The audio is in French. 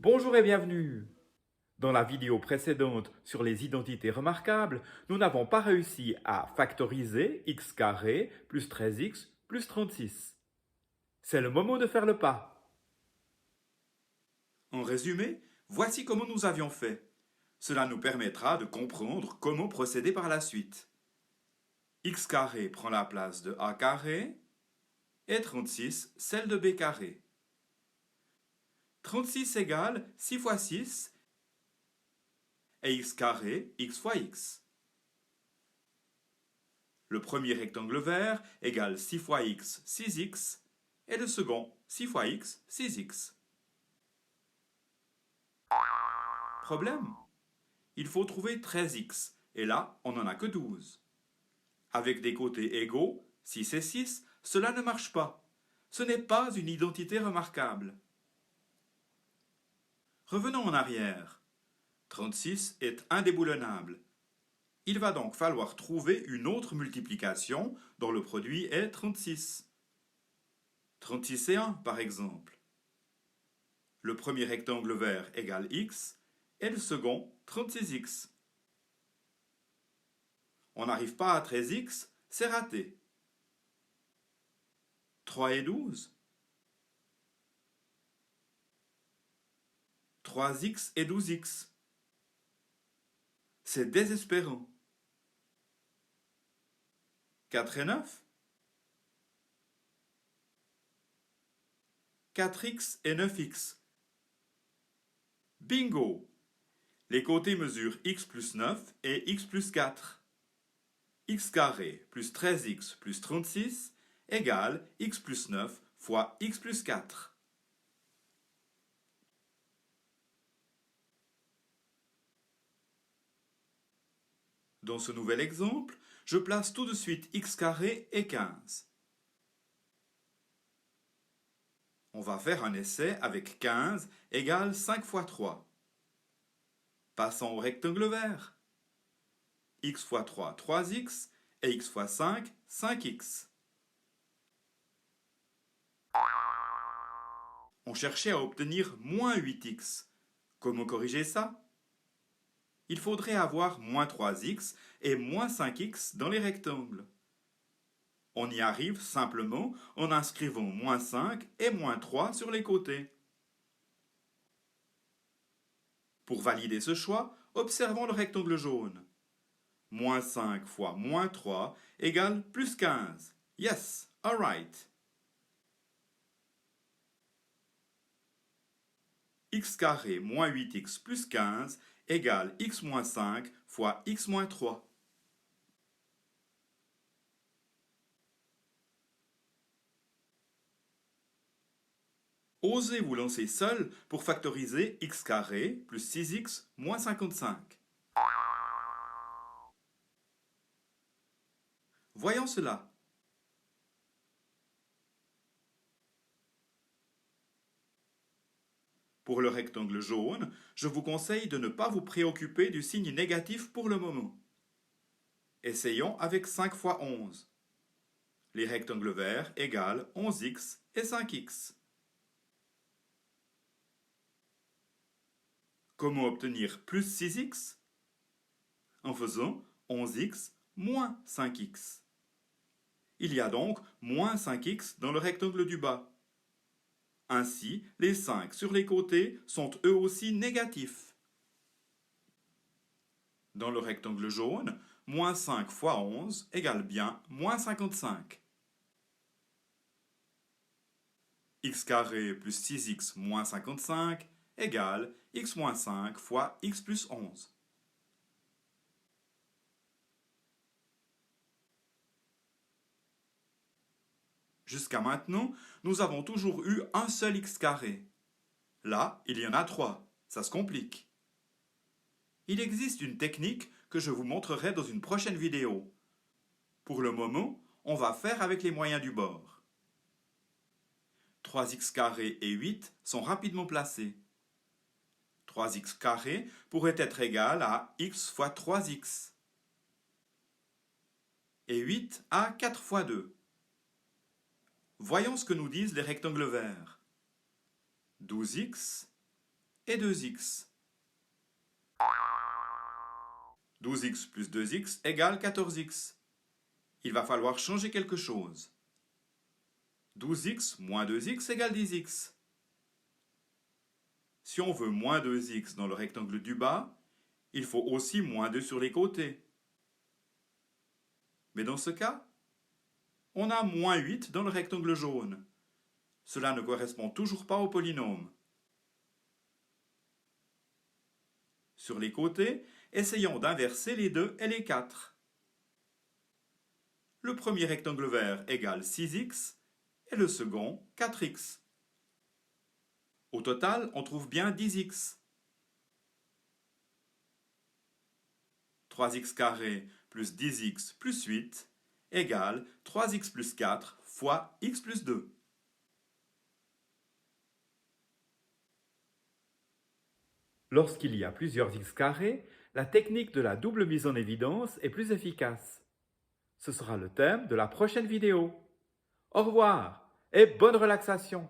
Bonjour et bienvenue! Dans la vidéo précédente sur les identités remarquables, nous n'avons pas réussi à factoriser x carré plus 13x plus 36. C'est le moment de faire le pas. En résumé, voici comment nous avions fait. Cela nous permettra de comprendre comment procéder par la suite. X carré prend la place de a carré et 36 celle de b carré. 36 égale 6 fois 6 et x carré x fois x. Le premier rectangle vert égale 6 fois x 6x et le second 6 fois x 6x. Problème? Il faut trouver 13x et là on n'en a que 12. Avec des côtés égaux, 6 et 6, cela ne marche pas. Ce n'est pas une identité remarquable. Revenons en arrière. 36 est indéboulonnable. Il va donc falloir trouver une autre multiplication dont le produit est 36. 36 et 1 par exemple. Le premier rectangle vert égale x et le second 36x. On n'arrive pas à 13x, c'est raté. 3 et 12. 3x et 12x. C'est désespérant. 4 et 9. 4x et 9x. Bingo! Les côtés mesurent x plus 9 et x plus 4. X carré plus 13x plus 36 égale x plus 9 fois x plus 4. Dans ce nouvel exemple, je place tout de suite x carré et 15. On va faire un essai avec 15 égale 5 fois 3. Passons au rectangle vert. X fois 3, 3x, et x fois 5, 5x. On cherchait à obtenir moins 8x. Comment corriger ça? Il faudrait avoir moins 3x et moins 5x dans les rectangles. On y arrive simplement en inscrivant moins 5 et moins 3 sur les côtés. Pour valider ce choix, observons le rectangle jaune. Moins 5 fois moins 3 égale plus 15. Yes, alright. X carré moins 8x plus 15 égale x moins 5 fois x moins 3. Osez vous lancer seul pour factoriser x carré plus 6x moins 55. Voyons cela. Pour le rectangle jaune, je vous conseille de ne pas vous préoccuper du signe négatif pour le moment. Essayons avec 5 fois 11. Les rectangles verts égalent 11x et 5x. Comment obtenir plus 6x? En faisant 11x moins 5x. Il y a donc moins 5x dans le rectangle du bas. Ainsi, les 5 sur les côtés sont eux aussi négatifs. Dans le rectangle jaune, moins 5 fois 11 égale bien moins 55. X carré plus 6x moins 55 égale x moins 5 fois x plus 11. Jusqu'à maintenant, nous avons toujours eu un seul x carré. Là, il y en a 3. Ça se complique. Il existe une technique que je vous montrerai dans une prochaine vidéo. Pour le moment, on va faire avec les moyens du bord. 3x carré et 8 sont rapidement placés. 3x carré pourrait être égal à x fois 3x. Et 8 à 4 fois 2. Voyons ce que nous disent les rectangles verts. 12x et 2x. 12x plus 2x égale 14x. Il va falloir changer quelque chose. 12x moins 2x égale 10x. Si on veut moins 2x dans le rectangle du bas, il faut aussi moins 2 sur les côtés. Mais dans ce cas, on a moins 8 dans le rectangle jaune. Cela ne correspond toujours pas au polynôme. Sur les côtés, essayons d'inverser les 2 et les 4. Le premier rectangle vert égale 6x et le second 4x. Au total, on trouve bien 10x. 3x carré plus 10x plus 8 égale 3x plus 4 fois x plus 2. Lorsqu'il y a plusieurs x carrés, la technique de la double mise en évidence est plus efficace. Ce sera le thème de la prochaine vidéo. Au revoir et bonne relaxation!